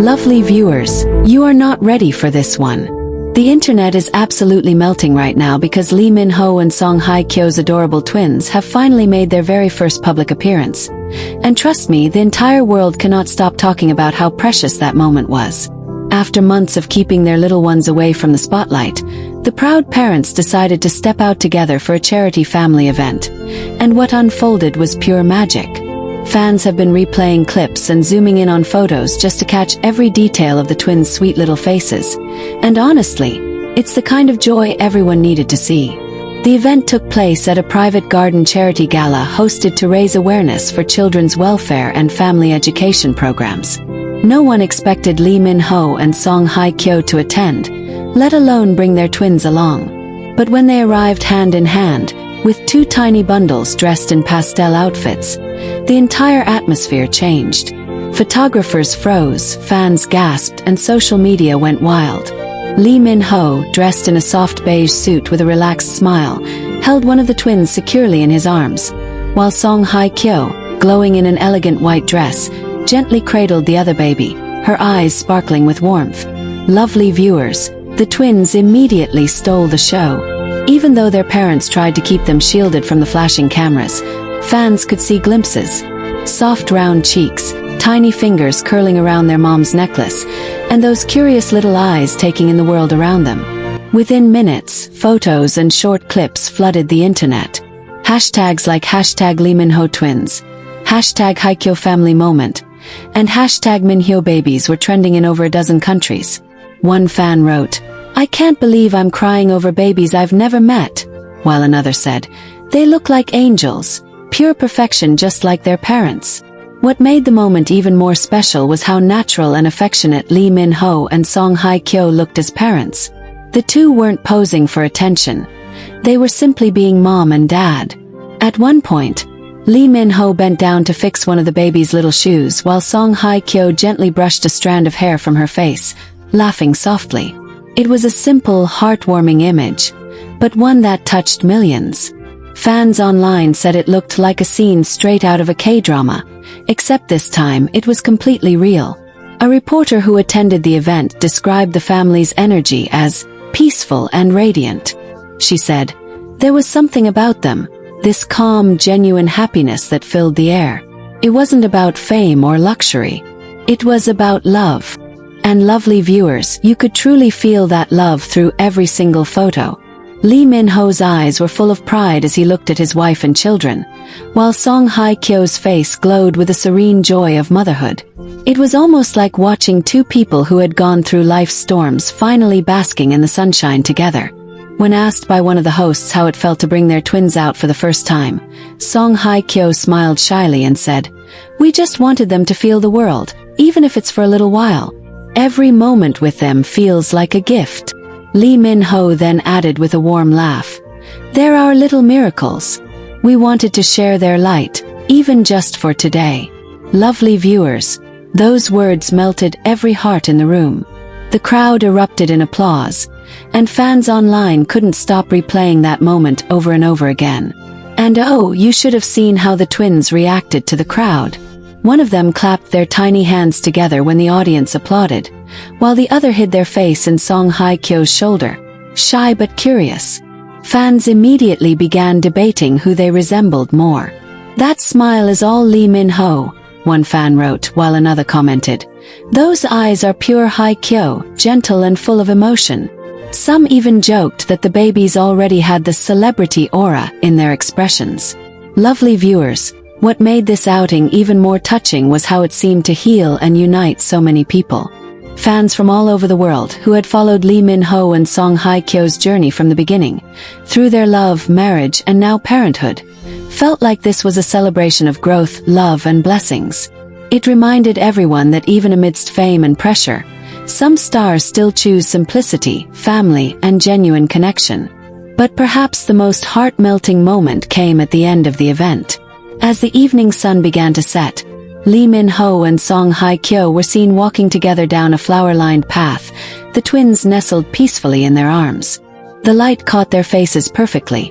Lovely viewers, you are not ready for this one. The internet is absolutely melting right now because Lee Min-ho and Song Hye Kyo's adorable twins have finally made their very first public appearance. And trust me, the entire world cannot stop talking about how precious that moment was. After months of keeping their little ones away from the spotlight, the proud parents decided to step out together for a charity family event. And what unfolded was pure magic. Fans have been replaying clips and zooming in on photos just to catch every detail of the twins' sweet little faces. And honestly, it's the kind of joy everyone needed to see. The event took place at a private garden charity gala hosted to raise awareness for children's welfare and family education programs. No one expected Lee Min-ho and Song Hye Kyo to attend, let alone bring their twins along. But when they arrived hand in hand, with two tiny bundles dressed in pastel outfits, the entire atmosphere changed. Photographers froze, fans gasped, and social media went wild. Lee Min-ho, dressed in a soft beige suit with a relaxed smile, held one of the twins securely in his arms, while Song Hye Kyo, glowing in an elegant white dress, gently cradled the other baby, her eyes sparkling with warmth. Lovely viewers, the twins immediately stole the show. Even though their parents tried to keep them shielded from the flashing cameras, fans could see glimpses. Soft round cheeks, tiny fingers curling around their mom's necklace, and those curious little eyes taking in the world around them. Within minutes, photos and short clips flooded the internet. Hashtags like hashtag Lee Min-ho twins, hashtag Hye Kyo family moment, and hashtag Min-hyo babies were trending in over a dozen countries. One fan wrote, "I can't believe I'm crying over babies I've never met," while another said, "They look like angels, pure perfection just like their parents." What made the moment even more special was how natural and affectionate Lee Min-ho and Song Hye Kyo looked as parents. The two weren't posing for attention. They were simply being mom and dad. At one point, Lee Min-ho bent down to fix one of the baby's little shoes while Song Hye Kyo gently brushed a strand of hair from her face, laughing softly. It was a simple, heartwarming image, but one that touched millions. Fans online said it looked like a scene straight out of a K-drama, except this time it was completely real. A reporter who attended the event described the family's energy as peaceful and radiant. She said, "There was something about them, this calm, genuine happiness that filled the air. It wasn't about fame or luxury. It was about love." And lovely viewers, you could truly feel that love through every single photo. Lee Min-ho's eyes were full of pride as he looked at his wife and children, while Song Hye Kyo's face glowed with the serene joy of motherhood. It was almost like watching two people who had gone through life's storms finally basking in the sunshine together. When asked by one of the hosts how it felt to bring their twins out for the first time, Song Hye Kyo smiled shyly and said, "We just wanted them to feel the world, even if it's for a little while. Every moment with them feels like a gift." Lee Min-ho then added with a warm laugh, "They're our little miracles. We wanted to share their light, even just for today." Lovely viewers, those words melted every heart in the room. The crowd erupted in applause, and fans online couldn't stop replaying that moment over and over again. And oh, you should have seen how the twins reacted to the crowd. One of them clapped their tiny hands together when the audience applauded, while the other hid their face in Song Hye Kyo's shoulder, shy but curious. Fans immediately began debating who they resembled more. "That smile is all Lee Min-ho," one fan wrote, while another commented, "Those eyes are pure Hye Kyo, gentle and full of emotion." Some even joked that the babies already had the celebrity aura in their expressions. Lovely viewers, what made this outing even more touching was how it seemed to heal and unite so many people. Fans from all over the world who had followed Lee Min-ho and Song Hye Kyo's journey from the beginning, through their love, marriage, and now parenthood, felt like this was a celebration of growth, love, and blessings. It reminded everyone that even amidst fame and pressure, some stars still choose simplicity, family, and genuine connection. But perhaps the most heart-melting moment came at the end of the event. As the evening sun began to set, Lee Min-ho and Song Hye Kyo were seen walking together down a flower-lined path, the twins nestled peacefully in their arms. The light caught their faces perfectly.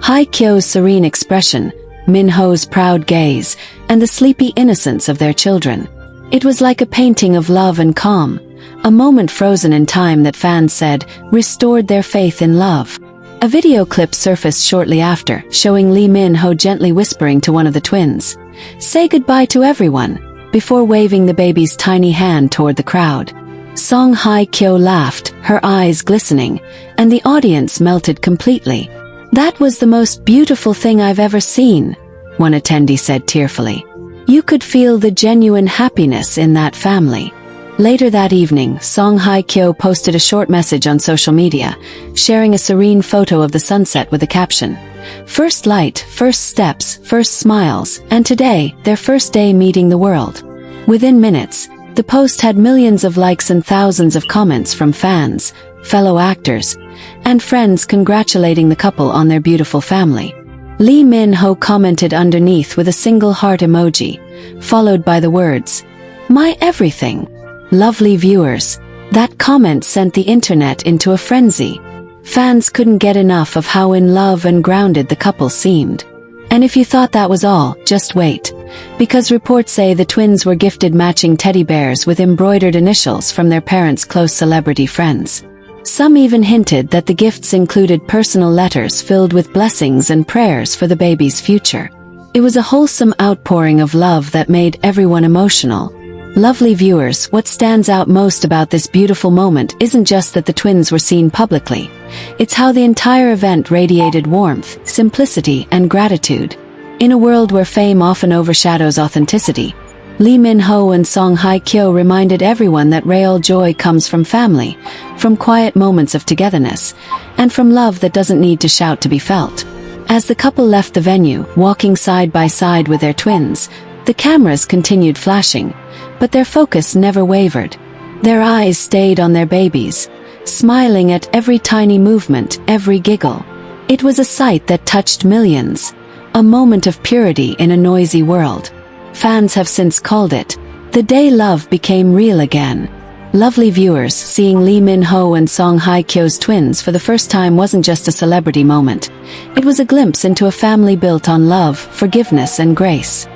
Hye Kyo's serene expression, Min-ho's proud gaze, and the sleepy innocence of their children. It was like a painting of love and calm, a moment frozen in time that fans said restored their faith in love. A video clip surfaced shortly after, showing Lee Min-ho gently whispering to one of the twins, "Say goodbye to everyone," before waving the baby's tiny hand toward the crowd. Song Hye Kyo laughed, her eyes glistening, and the audience melted completely. "That was the most beautiful thing I've ever seen," one attendee said tearfully. You could feel the genuine happiness in that family. Later that evening, Song Hye Kyo posted a short message on social media, sharing a serene photo of the sunset with the caption, "First light, first steps, first smiles, and today, their first day meeting the world." Within minutes, the post had millions of likes and thousands of comments from fans, fellow actors, and friends congratulating the couple on their beautiful family. Lee Min-ho commented underneath with a single heart emoji, followed by the words, "My everything." Lovely viewers, that comment sent the internet into a frenzy. Fans couldn't get enough of how in love and grounded the couple seemed. And if you thought that was all, just wait. Because reports say the twins were gifted matching teddy bears with embroidered initials from their parents' close celebrity friends. Some even hinted that the gifts included personal letters filled with blessings and prayers for the baby's future. It was a wholesome outpouring of love that made everyone emotional. Lovely viewers, what stands out most about this beautiful moment isn't just that the twins were seen publicly. It's how the entire event radiated warmth, simplicity, and gratitude. In a world where fame often overshadows authenticity, Lee Min-ho and Song Hye Kyo reminded everyone that real joy comes from family, from quiet moments of togetherness, and from love that doesn't need to shout to be felt. As the couple left the venue, walking side by side with their twins, the cameras continued flashing, but their focus never wavered. Their eyes stayed on their babies, smiling at every tiny movement, every giggle. It was a sight that touched millions, a moment of purity in a noisy world. Fans have since called it the day love became real again. Lovely viewers, seeing Lee Min-ho and Song Hye Kyo's twins for the first time wasn't just a celebrity moment. It was a glimpse into a family built on love, forgiveness, and grace.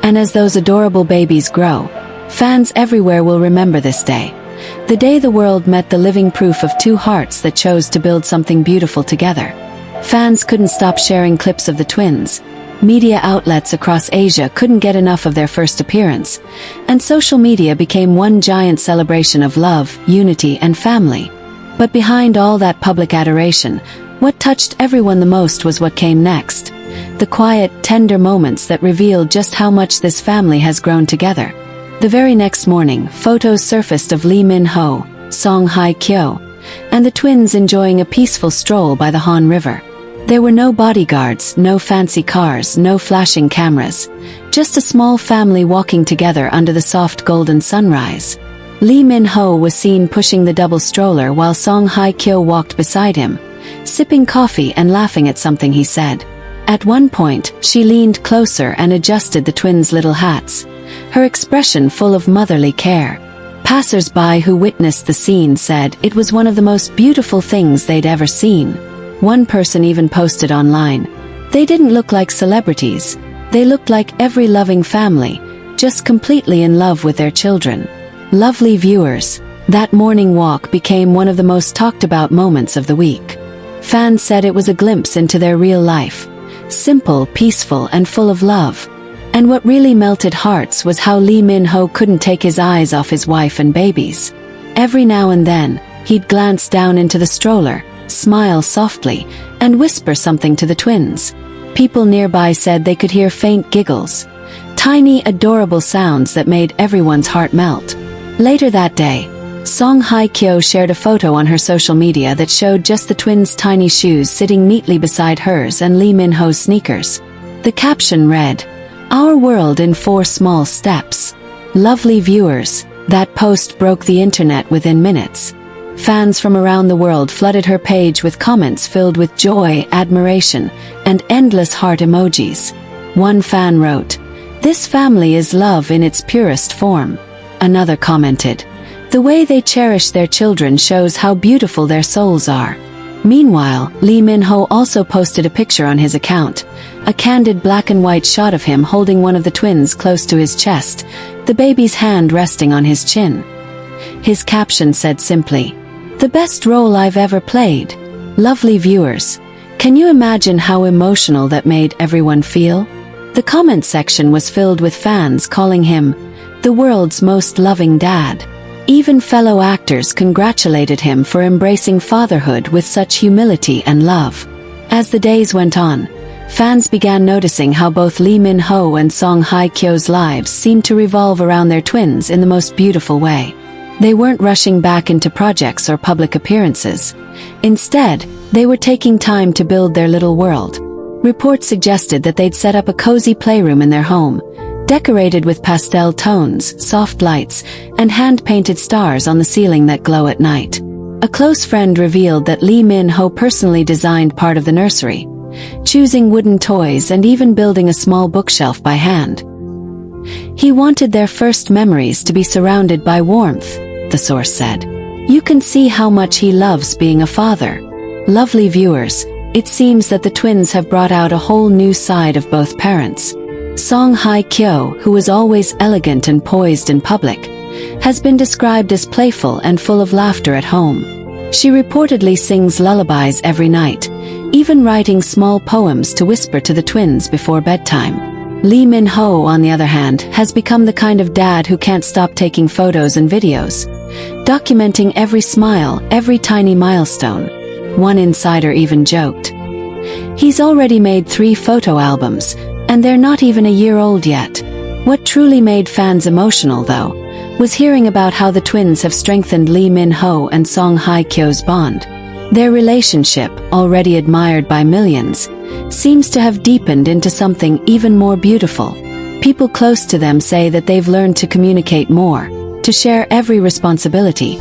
And as those adorable babies grow, fans everywhere will remember this day. The day the world met the living proof of two hearts that chose to build something beautiful together. Fans couldn't stop sharing clips of the twins. Media outlets across Asia couldn't get enough of their first appearance, and social media became one giant celebration of love, unity, and family. But behind all that public adoration, what touched everyone the most was what came next. The quiet, tender moments that revealed just how much this family has grown together. The very next morning, photos surfaced of Lee Min-ho, Song Hye Kyo, and the twins enjoying a peaceful stroll by the Han River. There were no bodyguards, no fancy cars, no flashing cameras. Just a small family walking together under the soft golden sunrise. Lee Min-ho was seen pushing the double stroller while Song Hye Kyo walked beside him, sipping coffee and laughing at something he said. At one point, she leaned closer and adjusted the twins' little hats, her expression full of motherly care. Passers-by who witnessed the scene said it was one of the most beautiful things they'd ever seen. One person even posted online, "They didn't look like celebrities. They looked like every loving family, just completely in love with their children." Lovely viewers, that morning walk became one of the most talked about moments of the week. Fans said it was a glimpse into their real life. Simple, peaceful, and full of love. And what really melted hearts was how Lee Min-ho couldn't take his eyes off his wife and babies. Every now and then, he'd glance down into the stroller, smile softly, and whisper something to the twins. People nearby said they could hear faint giggles, tiny, adorable sounds that made everyone's heart melt. Later that day, Song Hye Kyo shared a photo on her social media that showed just the twins' tiny shoes sitting neatly beside hers and Lee Min-ho's sneakers. The caption read, "Our world in 4 small steps." Lovely viewers, that post broke the internet within minutes. Fans from around the world flooded her page with comments filled with joy, admiration, and endless heart emojis. One fan wrote, "This family is love in its purest form." Another commented, "The way they cherish their children shows how beautiful their souls are." Meanwhile, Lee Min-ho also posted a picture on his account, a candid black and white shot of him holding one of the twins close to his chest, the baby's hand resting on his chin. His caption said simply, "The best role I've ever played." Lovely viewers, can you imagine how emotional that made everyone feel? The comment section was filled with fans calling him the world's most loving dad. Even fellow actors congratulated him for embracing fatherhood with such humility and love. As the days went on, fans began noticing how both Lee Min-ho and Song Hye Kyo's lives seemed to revolve around their twins in the most beautiful way. They weren't rushing back into projects or public appearances. Instead, they were taking time to build their little world. Reports suggested that they'd set up a cozy playroom in their home, decorated with pastel tones, soft lights, and hand-painted stars on the ceiling that glow at night. A close friend revealed that Lee Min-ho personally designed part of the nursery, choosing wooden toys and even building a small bookshelf by hand. He wanted their first memories to be surrounded by warmth, the source said. You can see how much he loves being a father. Lovely viewers, it seems that the twins have brought out a whole new side of both parents. Song Hye Kyo, who was always elegant and poised in public, has been described as playful and full of laughter at home. She reportedly sings lullabies every night, even writing small poems to whisper to the twins before bedtime. Lee Min-ho, on the other hand, has become the kind of dad who can't stop taking photos and videos, documenting every smile, every tiny milestone. One insider even joked, "He's already made 3 photo albums, and they're not even a year old yet." What truly made fans emotional, though, was hearing about how the twins have strengthened Lee Min-ho and Song Hye Kyo's bond. Their relationship, already admired by millions, seems to have deepened into something even more beautiful. People close to them say that they've learned to communicate more, to share every responsibility,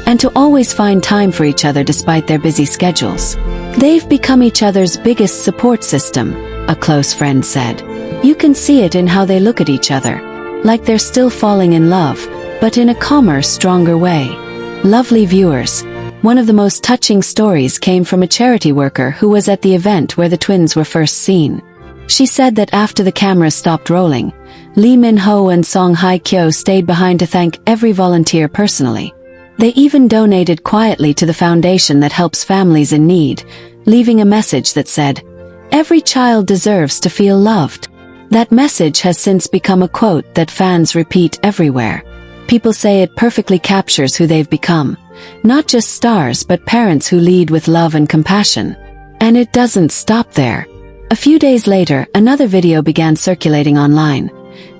and to always find time for each other despite their busy schedules. They've become each other's biggest support system, a close friend said. You can see it in how they look at each other, like they're still falling in love, but in a calmer, stronger way. Lovely viewers, one of the most touching stories came from a charity worker who was at the event where the twins were first seen. She said that after the camera stopped rolling, Lee Min-ho and Song Hye Kyo stayed behind to thank every volunteer personally. They even donated quietly to the foundation that helps families in need, leaving a message that said, "Every child deserves to feel loved." That message has since become a quote that fans repeat everywhere. People say it perfectly captures who they've become, not just stars but parents who lead with love and compassion. And it doesn't stop there. A few days later, another video began circulating online,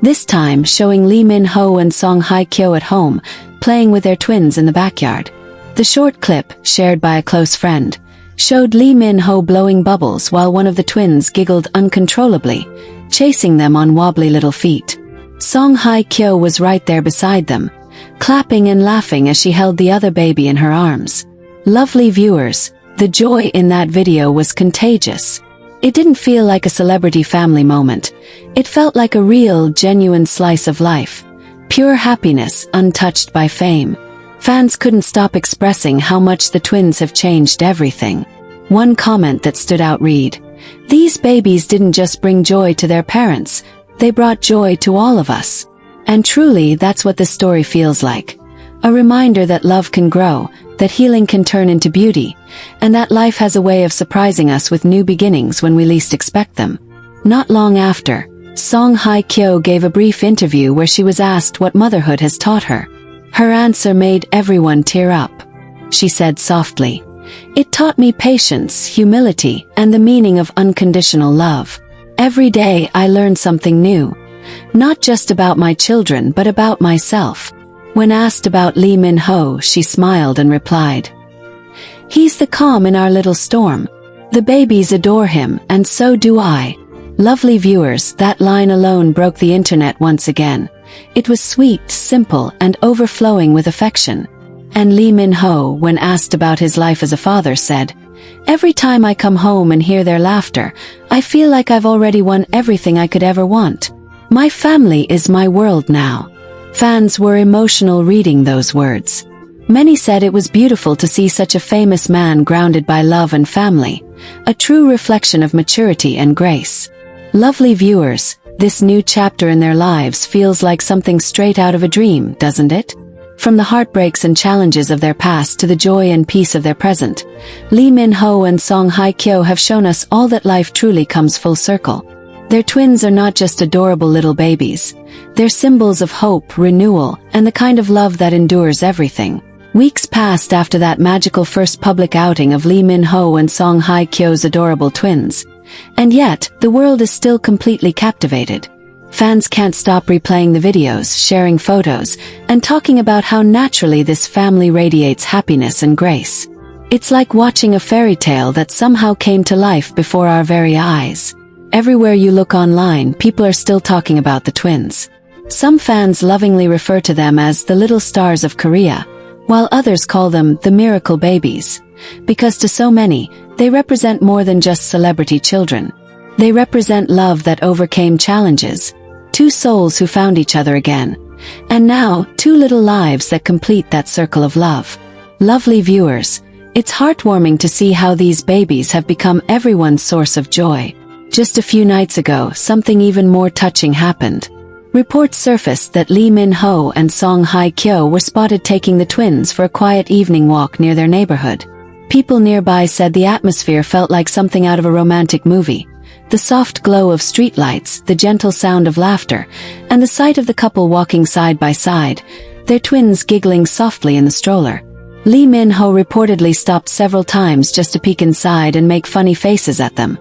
this time showing Lee Min-ho and Song Hye Kyo at home, playing with their twins in the backyard. The short clip, shared by a close friend, showed Lee Min-ho blowing bubbles while one of the twins giggled uncontrollably, chasing them on wobbly little feet. Song Hye Kyo was right there beside them, clapping and laughing as she held the other baby in her arms. Lovely viewers, the joy in that video was contagious. It didn't feel like a celebrity family moment. It felt like a real, genuine slice of life. Pure happiness, untouched by fame. Fans couldn't stop expressing how much the twins have changed everything. One comment that stood out read, "These babies didn't just bring joy to their parents, they brought joy to all of us." And truly, that's what this story feels like. A reminder that love can grow, that healing can turn into beauty, and that life has a way of surprising us with new beginnings when we least expect them. Not long after, Song Hye Kyo gave a brief interview where she was asked what motherhood has taught her. Her answer made everyone tear up. She said softly, "It taught me patience, humility, and the meaning of unconditional love. Every day I learned something new. Not just about my children but about myself." When asked about Lee Min-ho, she smiled and replied, "He's the calm in our little storm. The babies adore him, and so do I." Lovely viewers, that line alone broke the internet once again. It was sweet, simple, and overflowing with affection. And Lee Min-ho, when asked about his life as a father, said, "Every time I come home and hear their laughter, I feel like I've already won everything I could ever want. My family is my world now." Fans were emotional reading those words. Many said it was beautiful to see such a famous man grounded by love and family, a true reflection of maturity and grace. Lovely viewers, this new chapter in their lives feels like something straight out of a dream, doesn't it? From the heartbreaks and challenges of their past to the joy and peace of their present, Lee Min-ho and Song Hye Kyo have shown us all that life truly comes full circle. Their twins are not just adorable little babies. They're symbols of hope, renewal, and the kind of love that endures everything. Weeks passed after that magical first public outing of Lee Min-ho and Song Hye Kyo's adorable twins. And yet, the world is still completely captivated. Fans can't stop replaying the videos, sharing photos, and talking about how naturally this family radiates happiness and grace. It's like watching a fairy tale that somehow came to life before our very eyes. Everywhere you look online, people are still talking about the twins. Some fans lovingly refer to them as the little stars of Korea, while others call them the miracle babies. Because to so many, they represent more than just celebrity children. They represent love that overcame challenges, two souls who found each other again, and now, two little lives that complete that circle of love. Lovely viewers, it's heartwarming to see how these babies have become everyone's source of joy. Just a few nights ago, something even more touching happened. Reports surfaced that Lee Min-ho and Song Hye Kyo were spotted taking the twins for a quiet evening walk near their neighborhood. People nearby said the atmosphere felt like something out of a romantic movie. The soft glow of streetlights, the gentle sound of laughter, and the sight of the couple walking side by side, their twins giggling softly in the stroller. Lee Min-ho reportedly stopped several times just to peek inside and make funny faces at them,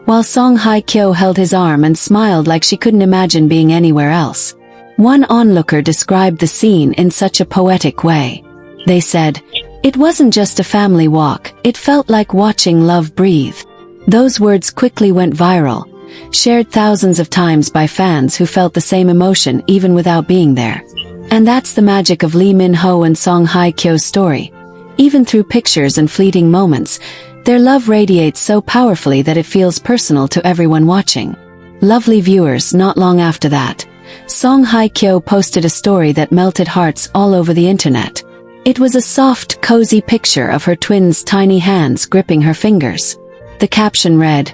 while Song Hye Kyo held his arm and smiled like she couldn't imagine being anywhere else. One onlooker described the scene in such a poetic way. They said, "It wasn't just a family walk, it felt like watching love breathe." Those words quickly went viral, shared thousands of times by fans who felt the same emotion even without being there. And that's the magic of Lee Min-ho and Song Hye Kyo's story. Even through pictures and fleeting moments, their love radiates so powerfully that it feels personal to everyone watching. Lovely viewers, not long after that, Song Hye Kyo posted a story that melted hearts all over the internet. It was a soft, cozy picture of her twins' tiny hands gripping her fingers. The caption read,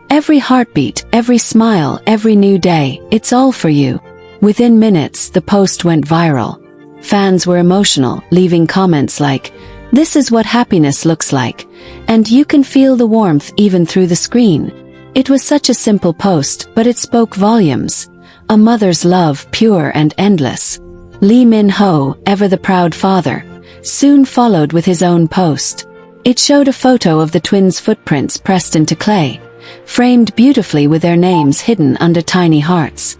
"Every heartbeat, every smile, every new day, it's all for you." Within minutes, the post went viral. Fans were emotional, leaving comments like, "This is what happiness looks like," and "You can feel the warmth even through the screen." It was such a simple post, but it spoke volumes. A mother's love, pure and endless. Lee Min-ho, ever the proud father, soon followed with his own post. It showed a photo of the twins' footprints pressed into clay, framed beautifully with their names hidden under tiny hearts.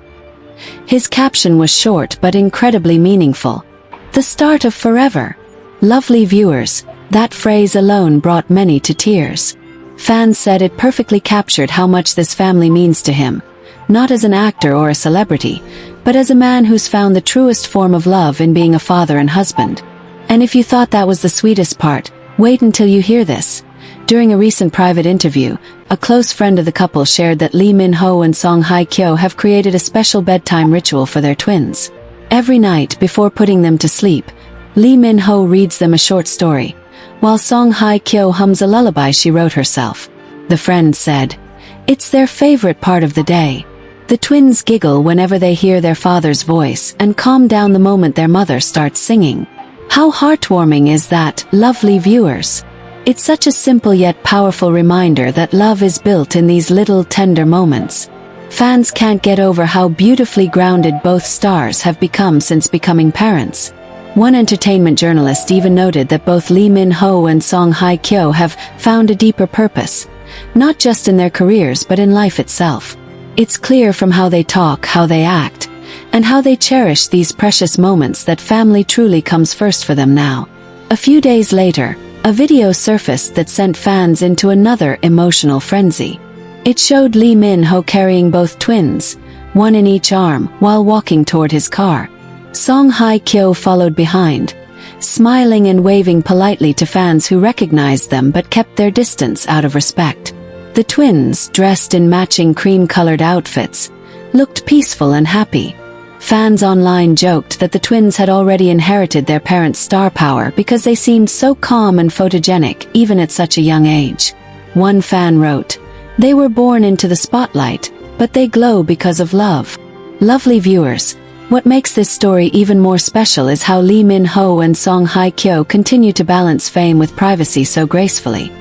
His caption was short but incredibly meaningful. "The start of forever." Lovely viewers, that phrase alone brought many to tears. Fans said it perfectly captured how much this family means to him, not as an actor or a celebrity, but as a man who's found the truest form of love in being a father and husband. And if you thought that was the sweetest part, wait until you hear this. During a recent private interview, a close friend of the couple shared that Lee Min-ho and Song Hye Kyo have created a special bedtime ritual for their twins. Every night before putting them to sleep, Lee Min-ho reads them a short story, while Song Hye Kyo hums a lullaby she wrote herself. The friend said, "It's their favorite part of the day." The twins giggle whenever they hear their father's voice and calm down the moment their mother starts singing. How heartwarming is that, lovely viewers? It's such a simple yet powerful reminder that love is built in these little tender moments. Fans can't get over how beautifully grounded both stars have become since becoming parents. One entertainment journalist even noted that both Lee Min-ho and Song Hye Kyo have found a deeper purpose, not just in their careers but in life itself. It's clear from how they talk, how they act, and how they cherish these precious moments that family truly comes first for them now. A few days later, a video surfaced that sent fans into another emotional frenzy. It showed Lee Min-ho carrying both twins, one in each arm, while walking toward his car. Song Hye Kyo followed behind, smiling and waving politely to fans who recognized them but kept their distance out of respect. The twins, dressed in matching cream-colored outfits, looked peaceful and happy. Fans online joked that the twins had already inherited their parents' star power because they seemed so calm and photogenic even at such a young age. One fan wrote, "They were born into the spotlight, but they glow because of love. Lovely viewers, what makes this story even more special is how Lee Min-ho and Song Hye Kyo continue to balance fame with privacy so gracefully.